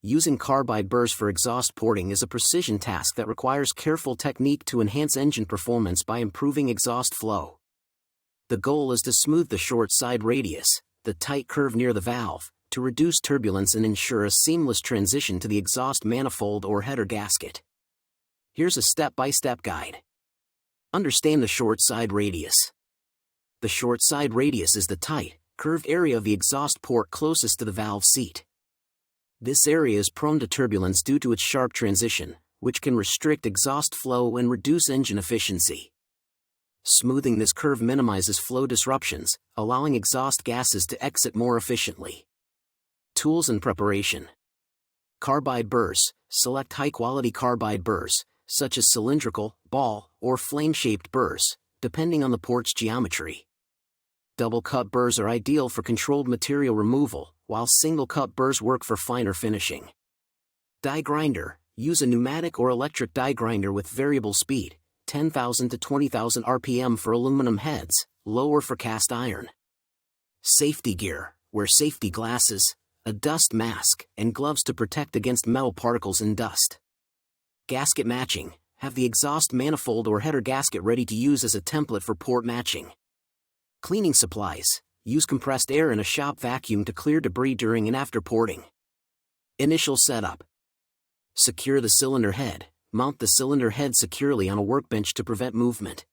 Using carbide burrs for exhaust porting is a precision task that requires careful technique to enhance engine performance by improving exhaust flow. The goal is to smooth the short side radius, the tight curve near the valve, to reduce turbulence and ensure a seamless transition to the exhaust manifold or header gasket. Here's a step-by-step guide. Understand the short side radius. The short side radius is the tight, curved area of the exhaust port closest to the valve seat. This area is prone to turbulence due to its sharp transition, which can restrict exhaust flow and reduce engine efficiency. Smoothing this curve minimizes flow disruptions, allowing exhaust gases to exit more efficiently. Tools and preparation. Carbide burrs. Select high-quality carbide burrs, such as cylindrical, ball, or flame-shaped burrs, depending on the port's geometry. Double-cut burrs are ideal for controlled material removal, while single-cut burrs work for finer finishing. Die grinder. Use a pneumatic or electric die grinder with variable speed, 10,000 to 20,000 RPM for aluminum heads, lower for cast iron. Safety gear. Wear safety glasses, a dust mask, and gloves to protect against metal particles and dust. Gasket matching. Have the exhaust manifold or header gasket ready to use as a template for port matching. Cleaning supplies. Use compressed air and a shop vacuum to clear debris during and after porting. Initial setup. Secure the cylinder head. Mount the cylinder head securely on a workbench to prevent movement.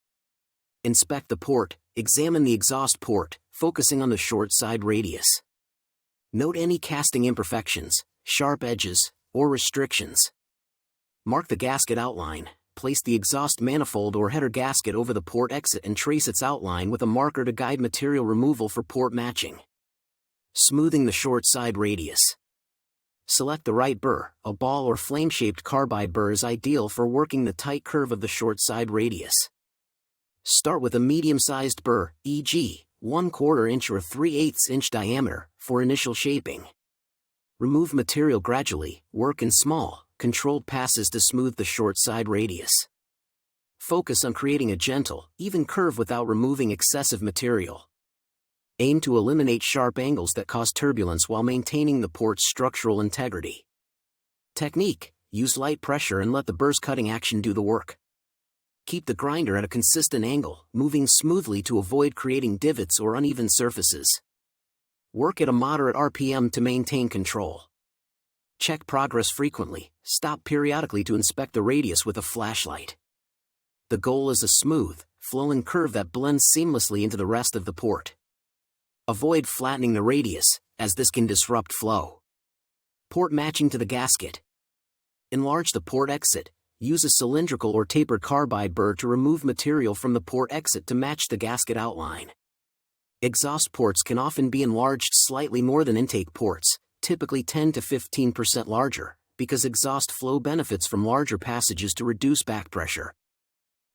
Inspect the port. Examine the exhaust port, focusing on the short side radius. Note any casting imperfections, sharp edges, or restrictions. Mark the gasket outline. Place the exhaust manifold or header gasket over the port exit and trace its outline with a marker to guide material removal for port matching. Smoothing the short side radius. Select the right burr. A ball or flame-shaped carbide burr is ideal for working the tight curve of the short side radius. Start with a medium-sized burr, e.g., 1/4 inch or 3/8 inch diameter, for initial shaping. Remove material gradually. Work in small, controlled passes to smooth the short side radius. Focus on creating a gentle, even curve without removing excessive material. Aim to eliminate sharp angles that cause turbulence while maintaining the port's structural integrity. Technique. Use light pressure and let the burr's cutting action do the work. Keep the grinder at a consistent angle, moving smoothly to avoid creating divots or uneven surfaces. Work at a moderate RPM to maintain control. Check progress frequently. Stop periodically to inspect the radius with a flashlight. The goal is a smooth, flowing curve that blends seamlessly into the rest of the port. Avoid flattening the radius, as this can disrupt flow. Port matching to the gasket. Enlarge the port exit. Use a cylindrical or tapered carbide burr to remove material from the port exit to match the gasket outline. Exhaust ports can often be enlarged slightly more than intake ports, typically 10 to 15% larger, because exhaust flow benefits from larger passages to reduce back pressure.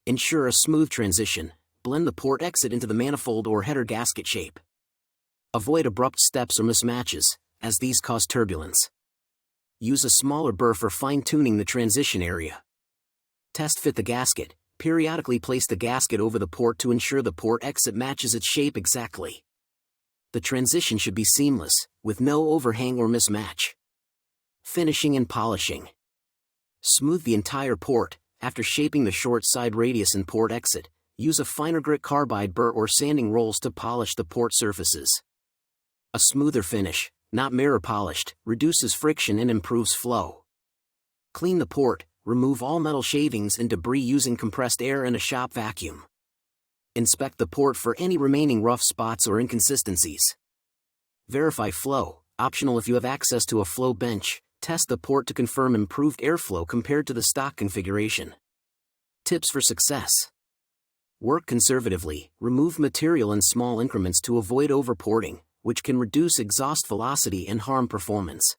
Ensure a smooth transition. Blend the port exit into the manifold or header gasket shape. Avoid abrupt steps or mismatches, as these cause turbulence. Use a smaller burr for fine-tuning the transition area. Test fit the gasket. Periodically place the gasket over the port to ensure the port exit matches its shape exactly. The transition should be seamless, with no overhang or mismatch. Finishing and polishing. Smooth the entire port. After shaping the short side radius and port exit, use a finer grit carbide burr or sanding rolls to polish the port surfaces. A smoother finish, not mirror polished, reduces friction and improves flow. Clean the port. Remove all metal shavings and debris using compressed air and a shop vacuum. Inspect the port for any remaining rough spots or inconsistencies. Verify flow. Optional if you have access to a flow bench. Test the port to confirm improved airflow compared to the stock configuration. Tips for success. Work conservatively. Remove material in small increments to avoid overporting, which can reduce exhaust velocity and harm performance.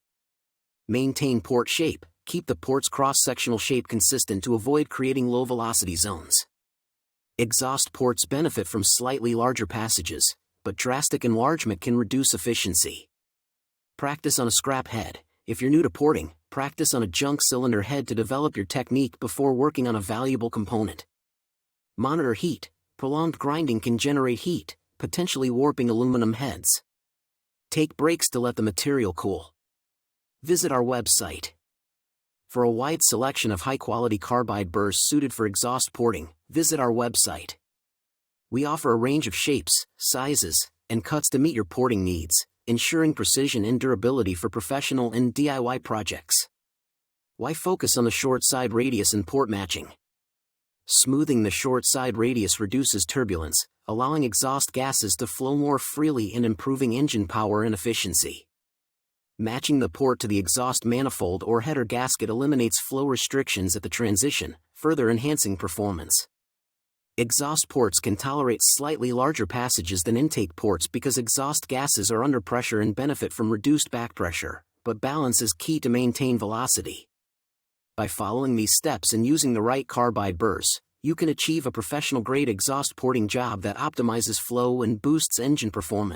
Maintain port shape. Keep the port's cross-sectional shape consistent to avoid creating low-velocity zones. Exhaust ports benefit from slightly larger passages, but drastic enlargement can reduce efficiency. Practice on a scrap head. If you're new to porting, practice on a junk cylinder head to develop your technique before working on a valuable component. Monitor heat. Prolonged grinding can generate heat, potentially warping aluminum heads. Take breaks to let the material cool. Visit our website. For a wide selection of high-quality carbide burrs suited for exhaust porting, visit our website. We offer a range of shapes, sizes, and cuts to meet your porting needs, ensuring precision and durability for professional and DIY projects. Why focus on the short side radius and port matching? Smoothing the short side radius reduces turbulence, allowing exhaust gases to flow more freely and improving engine power and efficiency. Matching the port to the exhaust manifold or header gasket eliminates flow restrictions at the transition, further enhancing performance. Exhaust ports can tolerate slightly larger passages than intake ports because exhaust gases are under pressure and benefit from reduced back pressure, but balance is key to maintain velocity. By following these steps and using the right carbide burrs, you can achieve a professional-grade exhaust porting job that optimizes flow and boosts engine performance.